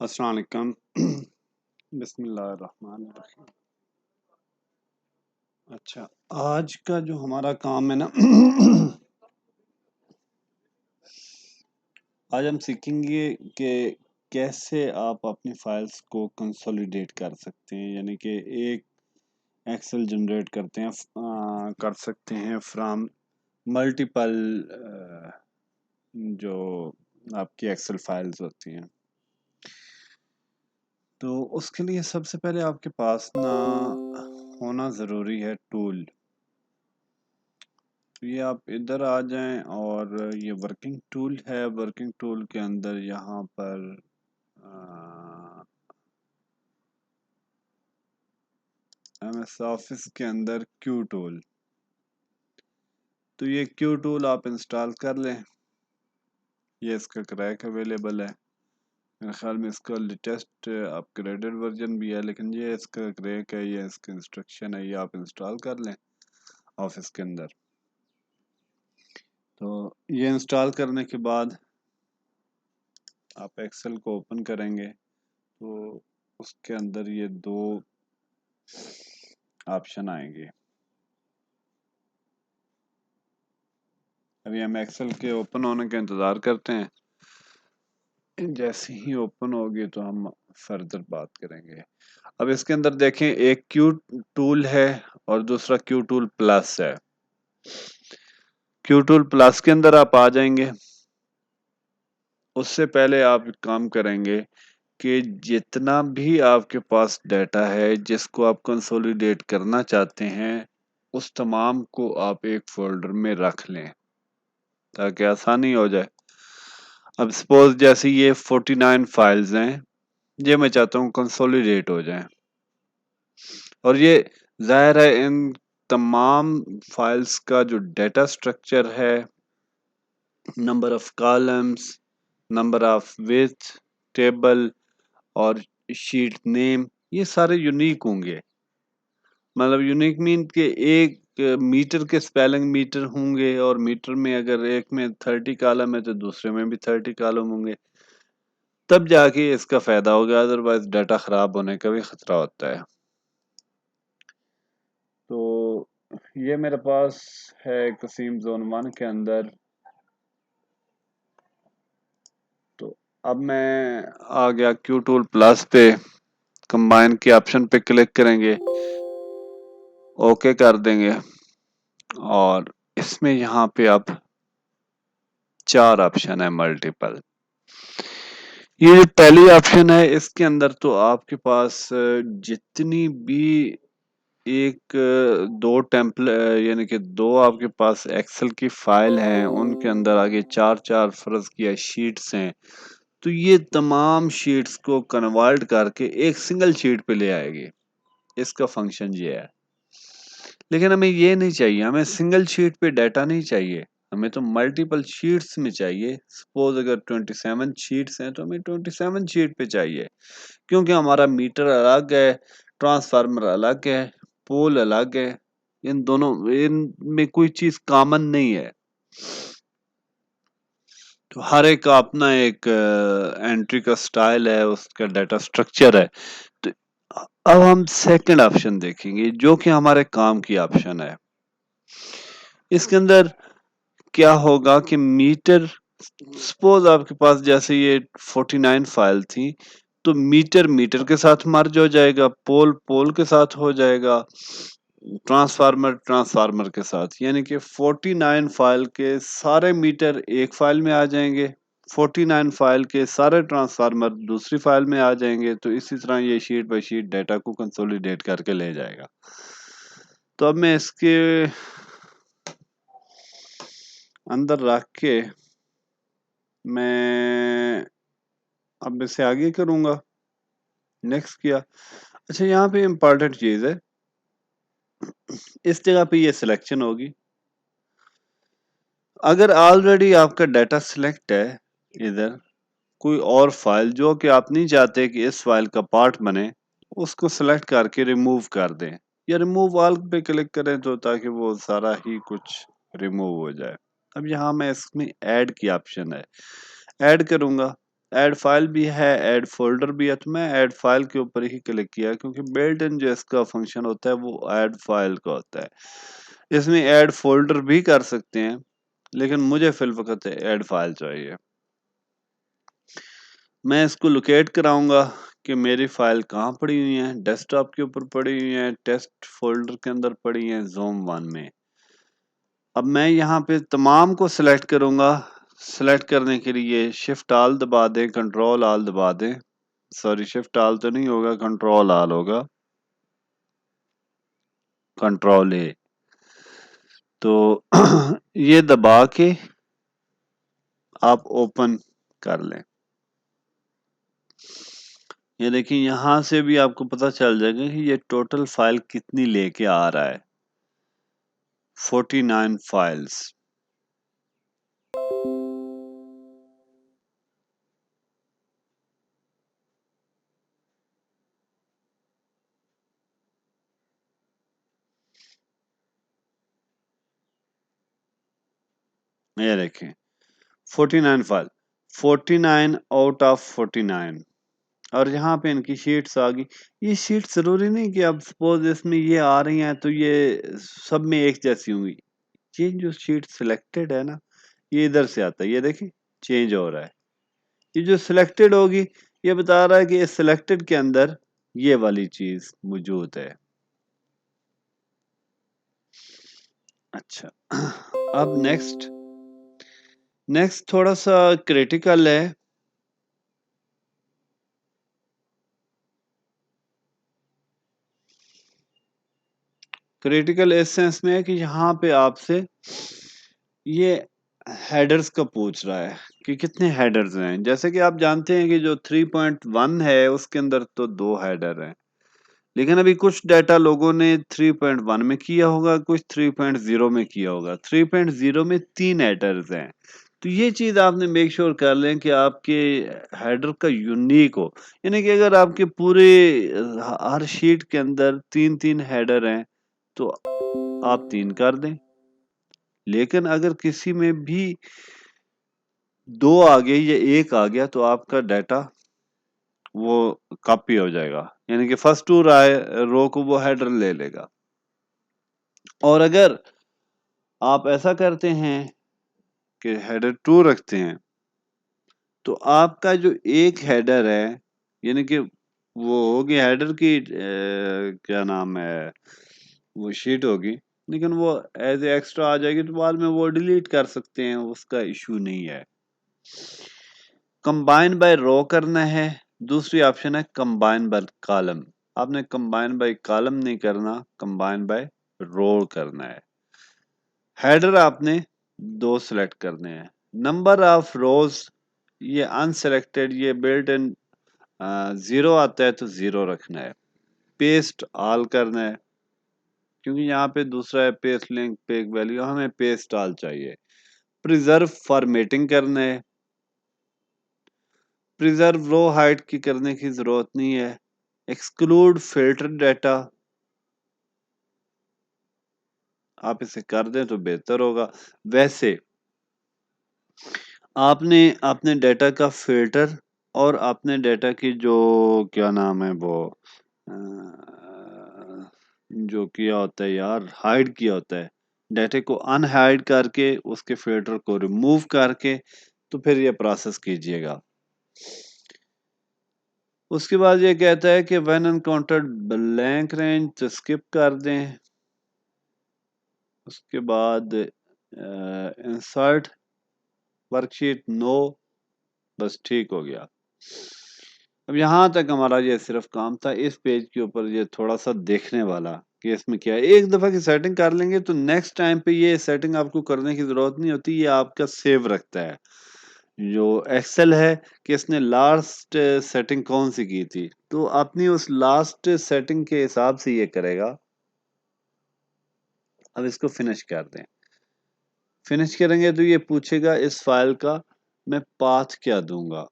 अस्सलाम वालेकुम। बिस्मिल्लाहिर्रहमानिर्रहीम। अच्छा, आज का जो हमारा काम है ना आज हम सीखेंगे कि कैसे आप अपनी फाइल्स को कंसोलिडेट कर सकते हैं, यानी कि एक एक्सेल जनरेट करते हैं कर सकते हैं फ्रॉम मल्टीपल जो आपकी एक्सेल फाइल्स होती हैं। तो उसके लिए सबसे पहले आपके पास ना होना ज़रूरी है टूल। तो ये आप इधर आ जाएं और ये वर्किंग टूल है। वर्किंग टूल के अंदर यहाँ पर एमएस ऑफिस के अंदर क्यू टूल, तो ये क्यू टूल आप इंस्टॉल कर लें। ये इसका क्रैक अवेलेबल है, मेरे ख्याल में इसका लेटेस्ट अपग्रेडेड वर्जन भी है, लेकिन ये इसका क्रैक है, ये इसका इंस्ट्रक्शन है, ये आप इंस्टॉल कर लें ऑफिस के अंदर। तो ये इंस्टॉल करने के बाद आप एक्सेल को ओपन करेंगे तो उसके अंदर ये दो ऑप्शन आएंगे। अभी हम एक्सेल के ओपन होने का इंतज़ार करते हैं, जैसे ही ओपन होगी तो हम फर्दर बात करेंगे। अब इसके अंदर देखें, एक क्यू टूल है और दूसरा क्यू टूल प्लस है। क्यू टूल प्लस के अंदर आप आ जाएंगे। उससे पहले आप एक काम करेंगे कि जितना भी आपके पास डाटा है जिसको आप कंसोलिडेट करना चाहते हैं, उस तमाम को आप एक फोल्डर में रख लें ताकि आसानी हो जाए। अब सपोज जैसे ये 49 फाइल्स हैं, ये मैं चाहता हूँ कंसोलिडेट हो जाएं, और ये जाहिर है इन तमाम फाइल्स का जो डेटा स्ट्रक्चर है, number of columns, number of width table और शीट नेम, ये सारे यूनिक होंगे। मतलब यूनिक मीन के एक मीटर के स्पेलिंग मीटर होंगे, और मीटर में अगर एक में 30 कॉलम है तो दूसरे में भी 30 कॉलम होंगे, तब जाके इसका फायदा होगा, अदरवाइज डाटा खराब होने का भी खतरा होता है। तो ये मेरे पास है कसीम जोन 1 के अंदर। तो अब मैं आ गया क्यू टूल प्लस पे, कंबाइन के ऑप्शन पे क्लिक करेंगे, ओके कर देंगे, और इसमें यहाँ पे अब 4 ऑप्शन है मल्टीपल। ये जो पहली ऑप्शन है इसके अंदर तो आपके पास जितनी भी एक दो टेम्पलेट यानी कि दो आपके पास एक्सेल की फाइल हैं, उनके अंदर आगे 4 फर्ज किया शीट्स हैं, तो ये तमाम शीट्स को कन्वर्ट करके एक सिंगल शीट पे ले आएगी। इसका फंक्शन ये है। लेकिन हमें ये नहीं चाहिए, हमें सिंगल शीट पे डाटा नहीं चाहिए, हमें तो मल्टीपल शीट्स में चाहिए। सपोज अगर 27 शीट्स हैं तो हमें 27 शीट पे चाहिए, क्योंकि हमारा मीटर अलग है, ट्रांसफार्मर अलग है, पोल अलग है, इन दोनों इनमें कोई चीज कॉमन नहीं है। तो हर एक का अपना एक एंट्री का स्टाइल है, उसका डाटा स्ट्रक्चर है। तो अब हम सेकंड ऑप्शन देखेंगे जो कि हमारे काम की ऑप्शन है। इसके अंदर क्या होगा कि मीटर, सपोज आपके पास जैसे ये 49 फाइल थी, तो मीटर मीटर के साथ मर्ज हो जाएगा, पोल पोल के साथ हो जाएगा, ट्रांसफार्मर ट्रांसफार्मर के साथ, यानी कि 49 फाइल के सारे मीटर एक फाइल में आ जाएंगे, 49 फाइल के सारे ट्रांसफार्मर दूसरी फाइल में आ जाएंगे। तो इसी तरह ये शीट बाय शीट डाटा को कंसोलिडेट करके ले जाएगा। तो अब मैं इसके अंदर रख के मैं अब इसे आगे करूंगा, नेक्स्ट किया। अच्छा, यहाँ पे इम्पोर्टेंट चीज है, इस जगह पे ये सिलेक्शन होगी। अगर ऑलरेडी आपका डाटा सिलेक्ट है, इधर कोई और फाइल जो कि आप नहीं चाहते कि इस फाइल का पार्ट बने, उसको सिलेक्ट करके रिमूव कर दें, या रिमूव ऑल पे क्लिक करें तो ताकि वो सारा ही कुछ रिमूव हो जाए। अब यहाँ मैं इसमें ऐड की ऑप्शन है, ऐड करूंगा। ایڈ فائل بھی ہے، ایڈ فولڈر بھی ہے، تو میں ایڈ فائل کے اوپر ہی کلک کیا کیونکہ بلٹ ان جو اس کا فنکشن ہوتا ہے وہ ایڈ فائل کا ہوتا ہے. اس میں ایڈ فولڈر بھی کر سکتے ہیں لیکن مجھے فی الوقت ایڈ فائل چاہیے. میں اس کو لوکیٹ کراؤں گا کہ میری فائل کہاں پڑی ہوئی ہیں. ڈیسک ٹاپ کے اوپر پڑی ہوئی ہیں، ٹیسٹ فولڈر کے اندر پڑی ہیں زوم 1 میں. اب میں یہاں پہ تمام کو سلیکٹ کروں گا. سلیکٹ کرنے کے لیے شفٹ آل دبا دیں، کنٹرول آل دبا دیں. سوری، شفٹ آل تو نہیں ہوگا، کنٹرول آل ہوگا، کنٹرول اے. تو یہ دبا کے آپ اوپن کر لیں. یہ دیکھیں یہاں سے بھی آپ کو پتا چل جائے گا کہ یہ ٹوٹل فائل کتنی لے کے آ رہا ہے. 49 فائلز. یہ دیکھیں 49 فائل، 49 آؤٹ آف 49. اور یہاں پہ ان کی شیٹس آ گئی. یہ شیٹ ضروری نہیں کہ اب سپوز اس میں یہ آ رہی ہیں تو یہ سب میں ایک جیسی ہوں گی. یہ جو شیٹ سلیکٹڈ ہے نا، یہ ادھر سے آتا ہے. یہ دیکھیں چینج ہو رہا ہے. یہ جو سلیکٹڈ ہوگی یہ بتا رہا ہے کہ اس سلیکٹڈ کے اندر یہ والی چیز موجود ہے. اچھا، اب نیکسٹ تھوڑا سا کریٹیکل ہے. کریٹیکل اس سینس میں ہے کہ یہاں پہ آپ سے یہ ہیڈرز کا پوچھ رہا ہے کہ کتنے ہیڈرز ہیں. جیسے کہ آپ جانتے ہیں کہ جو 3.1 ہے اس کے اندر تو 2 ہیڈر ہیں، لیکن ابھی کچھ ڈیٹا لوگوں نے 3.1 میں کیا ہوگا، کچھ 3.0 میں کیا ہوگا. 3.0 میں 3 ہیڈرز ہیں. تو یہ چیز آپ نے میک شور کر لیں کہ آپ کے ہیڈر کا یونیک ہو. یعنی کہ اگر آپ کے پورے ہر شیٹ کے اندر 3 ہیڈر ہیں تو آپ 3 کر دیں. لیکن اگر کسی میں بھی 2 آ گئے یا 1 آ گیا تو آپ کا ڈیٹا وہ کاپی ہو جائے گا. یعنی کہ فرسٹ 2 رو کو وہ ہیڈر لے لے گا. اور اگر آپ ایسا کرتے ہیں کہ ہیڈر 2 رکھتے ہیں تو آپ کا جو ایک ہیڈر ہے، یعنی کہ وہ ہوگی ہیڈر کی کیا نام ہے، وہ شیٹ ہوگی، لیکن وہ ایز اے ایکسٹرا آ جائے گی تو بعد میں وہ ڈیلیٹ کر سکتے ہیں، اس کا ایشو نہیں ہے. کمبائن بائی رو کرنا ہے. دوسری آپشن ہے کمبائن بائی کالم. آپ نے کمبائن بائی کالم نہیں کرنا، کمبائن بائی رو کرنا ہے. ہیڈر آپ نے 2 سلیکٹ کرنے ہیں. نمبر آف روز یہ انسلیکٹڈ، یہ بلٹ ان 0 آتا ہے تو 0 رکھنا ہے. پیسٹ آل کرنا ہے کیونکہ یہاں پہ دوسرا ہے پیسٹ لنک پیگ ویلیو، ہمیں پیسٹ آل چاہیے. پریزرو فارمیٹنگ کرنا ہے. پریزرو رو ہائٹ کی کرنے کی ضرورت نہیں ہے. ایکسکلوڈ فلٹر ڈیٹا آپ اسے کر دیں تو بہتر ہوگا. ویسے آپ نے اپنے ڈیٹا کا فلٹر اور اپنے ڈیٹا کی جو کیا نام ہے وہ جو کیا ہوتا ہے یار، ہائڈ کیا ہوتا ہے، ڈیٹا کو ان ہائڈ کر کے اس کے فلٹر کو ریموو کر کے تو پھر یہ پروسیس کیجئے گا. اس کے بعد یہ کہتا ہے کہ when encountered blank range تو skip کر دیں. اس کے بعد insert worksheet no، بس ٹھیک ہو گیا. اب یہاں تک ہمارا یہ صرف کام تھا. اس پیج کے اوپر یہ تھوڑا سا دیکھنے والا کہ اس میں کیا ہے. ایک دفعہ کی سیٹنگ کر لیں گے تو نیکسٹ ٹائم پہ یہ سیٹنگ آپ کو کرنے کی ضرورت نہیں ہوتی، یہ آپ کا سیو رکھتا ہے. جو ایکسل ہے کہ اس نے لاسٹ سیٹنگ کون سی کی تھی تو اپنی اس لاسٹ سیٹنگ کے حساب سے یہ کرے گا. اب اس کو فنش کر دیں. فنش کریں گے تو یہ پوچھے گا اس فائل کا میں پاتھ کیا دوں گا،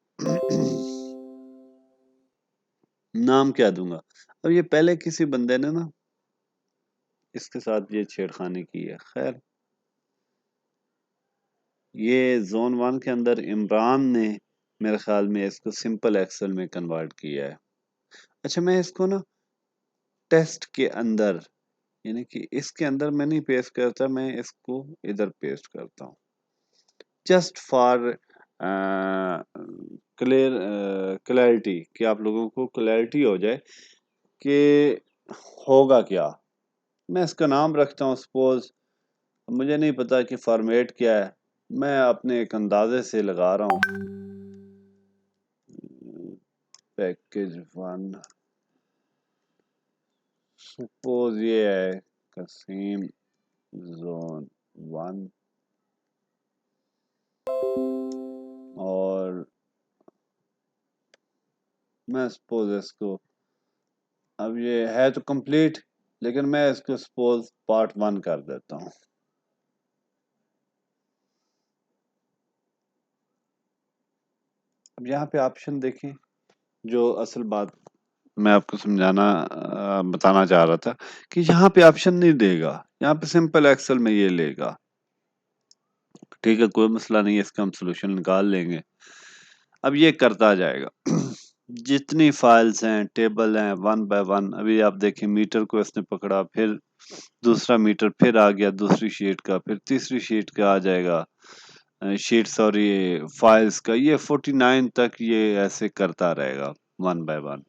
نام کیا دوں گا. اب یہ پہلے کسی بندے نے نا اس کے ساتھ یہ چھیڑخانی کی ہے. خیر یہ زون 1 کے اندر عمران نے میرے خیال میں اس کو سمپل ایکسل میں کنورٹ کیا ہے. اچھا میں اس کو نا ٹیسٹ کے اندر یعنی کہ اس کے اندر میں نہیں پیسٹ کرتا، میں اس کو ادھر پیسٹ کرتا ہوں جسٹ فار کلیئرٹی، کہ آپ لوگوں کو کلیئرٹی ہو جائے کہ ہوگا کیا. میں اس کا نام رکھتا ہوں سپوز، مجھے نہیں پتا کہ فارمیٹ کیا ہے، میں اپنے ایک اندازے سے لگا رہا ہوں پیکج 1. سپوز یہ ہے قسیم زون 1 اور میں سپوز اس کو، اب یہ ہے تو کمپلیٹ لیکن میں اس کو سپوز پارٹ 1 کر دیتا ہوں. اب یہاں پہ آپشن دیکھیں، جو اصل بات میں آپ کو بتانا چاہ رہا تھا کہ یہاں پہ آپشن نہیں دے گا، یہاں پہ سمپل ایکسل میں یہ لے گا. ٹھیک ہے، کوئی مسئلہ نہیں ہے، اس کا ہم سولوشن نکال لیں گے. اب یہ کرتا جائے گا جتنی فائلز ہیں ٹیبل ہیں 1 بائی 1. ابھی آپ دیکھیں میٹر کو اس نے پکڑا، پھر دوسرا میٹر پھر آ گیا دوسری شیٹ کا، پھر تیسری شیٹ کا آ جائے گا شیٹ سوری فائلز کا. یہ 49 تک یہ ایسے کرتا رہے گا 1 بائی 1.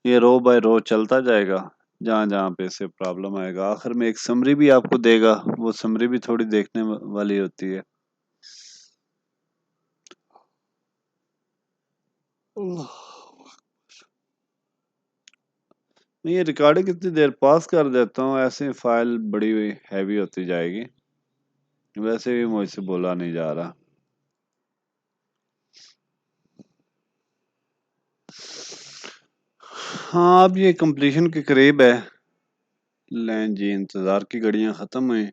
یہ رو بائی رو چلتا جائے گا جہاں جہاں پہ سے پرابلم آئے گا. آخر میں ایک سمری بھی آپ کو دے گا، وہ سمری بھی تھوڑی دیکھنے والی ہوتی ہے. میں یہ ریکارڈنگ کتنی دیر پاس کر دیتا ہوں، ایسے فائل بڑی ہیوی ہوتی جائے گی. ویسے بھی مجھ سے بولا نہیں جا رہا. ہاں اب یہ کمپلیشن کے قریب ہے. لیں جی، انتظار کی گھڑیاں ختم ہوئیں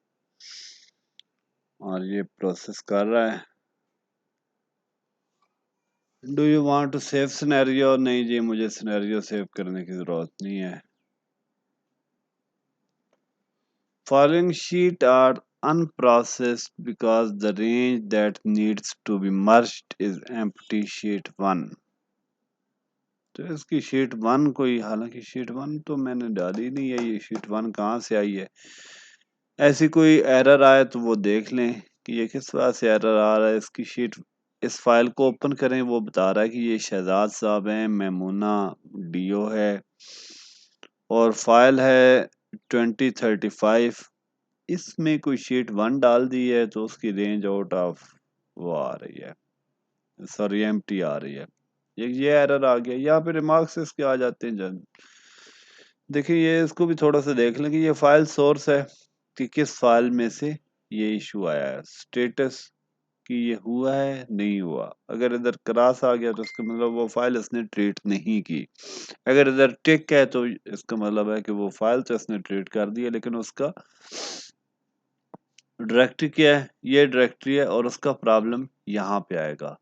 اور یہ پروسیس کر رہا ہے. Do you want to save scenario? نہیں جی، مجھے سینیریو سیو کرنے کی ضرورت نہیں ہے. Following sheet are unprocessed because the range that needs to be merged is empty sheet 1. تو اس کی شیٹ 1 کوئی، حالانکہ شیٹ 1 تو میں نے ڈالی نہیں ہے، یہ شیٹ 1 کہاں سے آئی ہے؟ ایسی کوئی ایرر آئے تو وہ دیکھ لیں کہ یہ کس وجہ سے ایرر آ رہا ہے. اس کی شیٹ، اس فائل کو اوپن کریں، وہ بتا رہا ہے کہ یہ شہزاد صاحب ہیں، میمونہ ڈیو ہے اور فائل ہے 2035. اس میں کوئی شیٹ 1 ڈال دی ہے تو اس کی رینج آؤٹ آف وہ آ رہی ہے، سوری ایم ٹی آ رہی ہے. یہ ایرر آ گیا. یہاں پہ ریمارکس اس کے آ جاتے ہیں. دیکھیں یہ اس کو بھی تھوڑا سا دیکھ لیں کہ یہ فائل سورس ہے کہ کس فائل میں سے یہ ایشو آیا ہے. سٹیٹس کہ یہ ہوا ہے نہیں ہوا، اگر ادھر کراس آ گیا تو اس کا مطلب وہ فائل اس نے ٹریٹ نہیں کی. اگر ادھر ٹک ہے تو اس کا مطلب ہے کہ وہ فائل تو اس نے ٹریٹ کر دی ہے لیکن اس کا ڈائریکٹری کیا ہے، یہ ڈائریکٹری ہے اور اس کا پرابلم یہاں پہ آئے گا.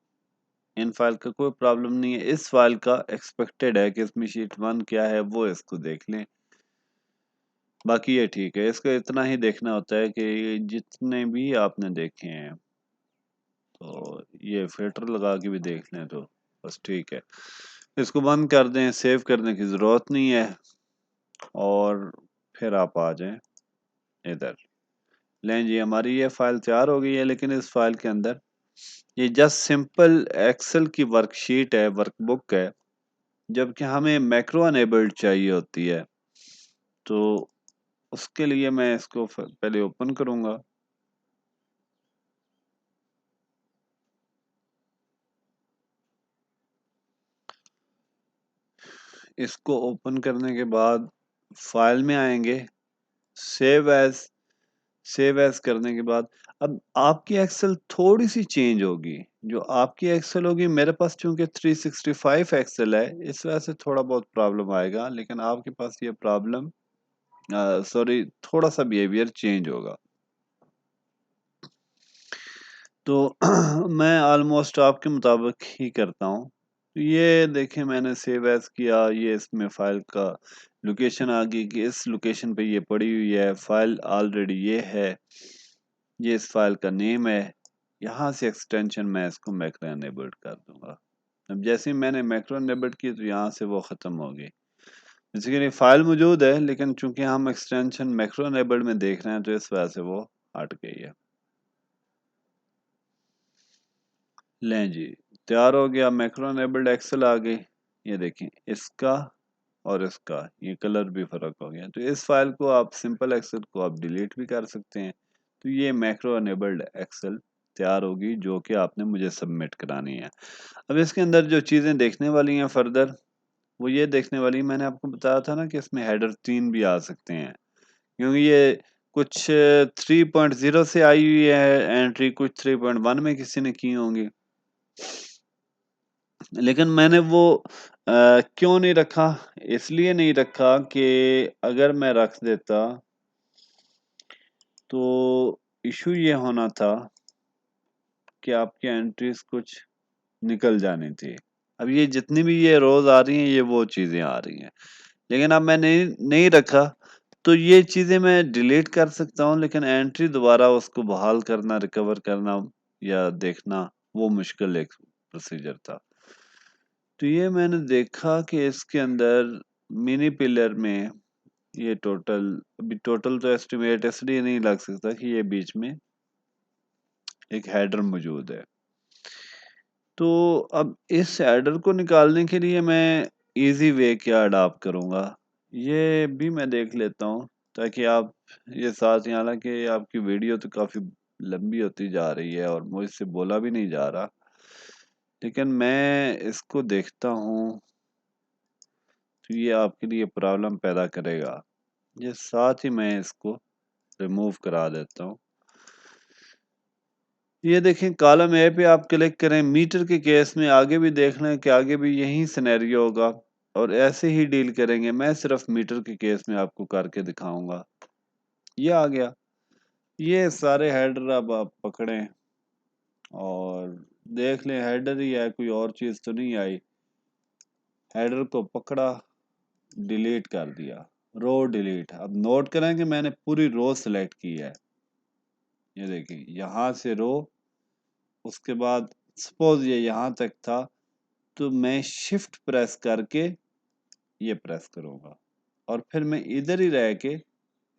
ان فائل کا کوئی پرابلم نہیں ہے، اس فائل کا ایکسپیکٹڈ ہے کہ اس میں شیٹ 1 کیا ہے وہ اس کو دیکھ لیں. باقی یہ ٹھیک ہے. اس کو اتنا ہی دیکھنا ہوتا ہے کہ جتنے بھی آپ نے دیکھے ہیں تو یہ فلٹر لگا کے بھی دیکھ لیں تو بس ٹھیک ہے. اس کو بند کر دیں، سیو کرنے کی ضرورت نہیں ہے اور پھر آپ آ جائیں ادھر. لیں جی، ہماری یہ فائل تیار ہو گئی ہے لیکن اس فائل کے اندر یہ جسٹ سمپل ایکسل کی ورک شیٹ ہے، ورک بک ہے، جبکہ ہمیں میکرو انیبلڈ چاہیے ہوتی ہے. تو اس کے لیے میں اس کو پہلے اوپن کروں گا. اس کو اوپن کرنے کے بعد فائل میں آئیں گے، سیو ایز کرنے کے بعد اب آپ کی ایکسل تھوڑی سی چینج ہوگی. جو آپ کی ایکسل ہوگی، میرے پاس چونکہ 365 ایکسل ہے اس وجہ سے تھوڑا بہت پرابلم آئے گا، لیکن آپ کے پاس یہ پرابلم سوری تھوڑا سا بیہیویئر چینج ہوگا. تو میں آلموسٹ آپ کے مطابق ہی کرتا ہوں. یہ دیکھیں میں نے سیو ایز کیا، یہ اس میں فائل کا لوکیشن آ گئی کہ اس لوکیشن پہ یہ پڑی ہوئی ہے. فائل آلریڈی یہ ہے، یہ اس فائل کا نیم ہے، यहाँ से एक्सटेंशन मैं इसको मैक्रो एनेबल्ड कर दूंगा। अब जैसे ही मैंने मैक्रो एनेबल्ड की तो यहाँ से वो खत्म हो गई। बेसिकली फाइल मौजूद है लेकिन चूंकि हम एक्सटेंशन मैक्रो एनेबल्ड में देख रहे हैं तो इस वजह से वो हट गई है। लें जी, तैयार हो गया, मैक्रो एनेबल्ड एक्सेल आ गई। ये देखें, इसका और इसका ये कलर भी फर्क हो गया। तो इस फाइल को आप सिंपल एक्सेल को आप डिलीट भी कर सकते हैं। तो ये मैक्रो एनेबल्ड एक्सेल तैयार होगी जो कि आपने मुझे सबमिट करानी है। अब इसके अंदर जो चीज़ें देखने वाली हैं फर्दर, वो ये देखने वाली, मैंने आपको बताया था ना कि इसमें हेडर 3 भी आ सकते हैं, क्योंकि ये कुछ 3.0 से आई हुई है एंट्री, कुछ 3.1 में किसी ने की होंगी, लेकिन मैंने वो क्यों नहीं रखा, इसलिए नहीं रखा कि अगर मैं रख देता तो इशू ये होना था कि आपकी एंट्रीज कुछ निकल जानी थी। अब ये जितनी भी ये रोज आ रही हैं ये वो चीजें आ रही हैं, लेकिन अब मैंने नहीं रखा तो ये चीजें मैं डिलीट कर सकता हूँ, लेकिन एंट्री दोबारा उसको बहाल करना, रिकवर करना या देखना वो मुश्किल एक प्रोसीजर था। तो ये मैंने देखा कि इसके अंदर मिनी पिलर में ये टोटल, अभी टोटल तो एस्टिमेट इसलिए नहीं लग सकता कि ये बीच में एक हेडर मौजूद है। तो अब इस हेडर को निकालने के लिए मैं इजी वे क्या अडॉप्ट करूंगा ये भी मैं देख लेता हूँ, ताकि आप ये साथ ही, हालांकि आपकी वीडियो तो काफ़ी लंबी होती जा रही है और मुझसे बोला भी नहीं जा रहा, लेकिन मैं इसको देखता हूँ तो ये आपके लिए प्रॉब्लम पैदा करेगा। ये साथ ही मैं इसको रिमूव करा देता हूँ। ये देखें, कॉलम ए पे आप क्लिक करें, मीटर के केस में आगे भी देख लें कि आगे भी यही सिनेरियो होगा और ऐसे ही डील करेंगे। मैं सिर्फ मीटर के केस में आपको करके दिखाऊंगा। ये आ गया, ये सारे हेडर अब आप पकड़ें और देख लें हेडर ही है, कोई और चीज़ तो नहीं आई। हेडर को पकड़ा, डिलीट कर दिया, रो डिलीट। अब नोट करें कि मैंने पूरी रो सिलेक्ट की है। ये देखिए, यहाँ से रो, उसके बाद सपोज ये यहाँ तक था तो मैं शिफ्ट प्रेस करके ये प्रेस करूंगा और फिर मैं इधर ही रह के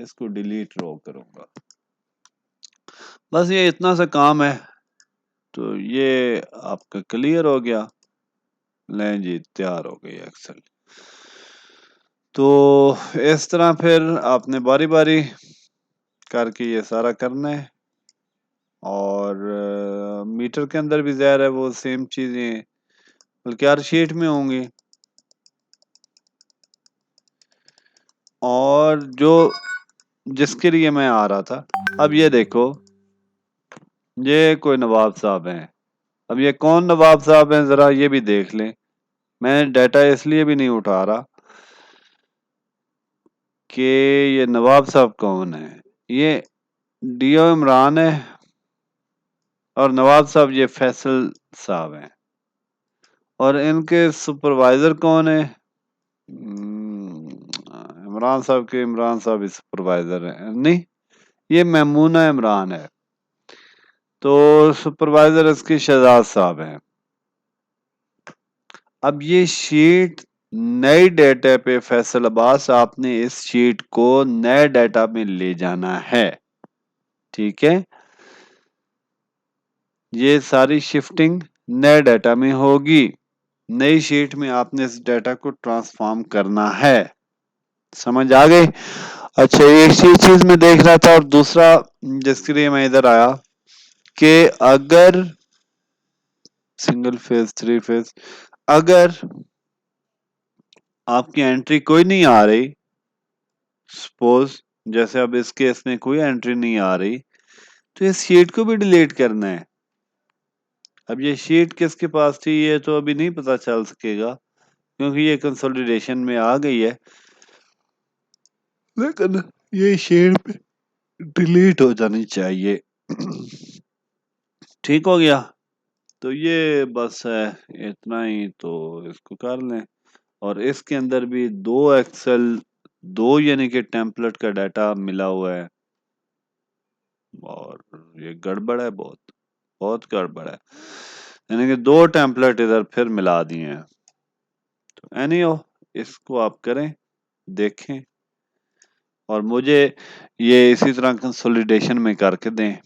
इसको डिलीट रो करूंगा। बस ये इतना सा काम है, तो ये आपका क्लियर हो गया। लें जी, तैयार हो गई एक्सेल। तो इस तरह फिर आपने बारी बारी करके ये सारा करना है और मीटर के अंदर भी ज़ाहिर है वो सेम चीज़ें बल्कि हर शीट में होंगी। और जो जिसके लिए मैं आ रहा था, अब ये देखो, ये कोई नवाब साहब हैं। अब ये कौन नवाब साहब हैं ज़रा ये भी देख लें। मैं डाटा इसलिए भी नहीं उठा रहा कि ये नवाब साहब कौन है। ये डीओ इमरान है और नवाब साहब ये फैसल साहब हैं। और इनके सुपरवाइजर कौन है? इमरान साहब के इमरान साहब ही सुपरवाइजर हैं, नहीं, ये मैमूना इमरान है। तो सुपरवाइजर इसके शहजाद साहब हैं। अब ये शीट नई डेटा पे फैसल अब्बास, आपने इस शीट को नए डेटा में ले जाना है, ठीक है। ये सारी शिफ्टिंग नए डेटा में होगी, नई शीट में आपने इस डेटा को ट्रांसफॉर्म करना है। समझ आ गई? अच्छा, एक चीज में देख रहा था और दूसरा जिसके लिए मैं इधर आया कि अगर सिंगल फेज, थ्री फेज, अगर आपकी एंट्री कोई नहीं आ रही, सपोज जैसे अब इस केस में कोई एंट्री नहीं आ रही, तो इस शीट को भी डिलीट करना है। अब ये शीट किसके पास थी ये तो अभी नहीं पता चल सकेगा क्योंकि ये कंसोलिडेशन में आ गई है, लेकिन ये शीट डिलीट हो जानी चाहिए। ठीक हो गया। तो ये बस है, इतना ही, तो इसको कर लें। और इसके अंदर भी दो एक्सेल, दो यानी कि टेम्पलेट का डाटा मिला हुआ है और ये गड़बड़ है बहुत। बहुत गड़बड़ है, यानी कि 2 टेम्पलेट इधर फिर मिला दिए हैं। तो एनीहो इसको आप करें, देखें और मुझे ये इसी तरह कंसोलिडेशन में करके दें।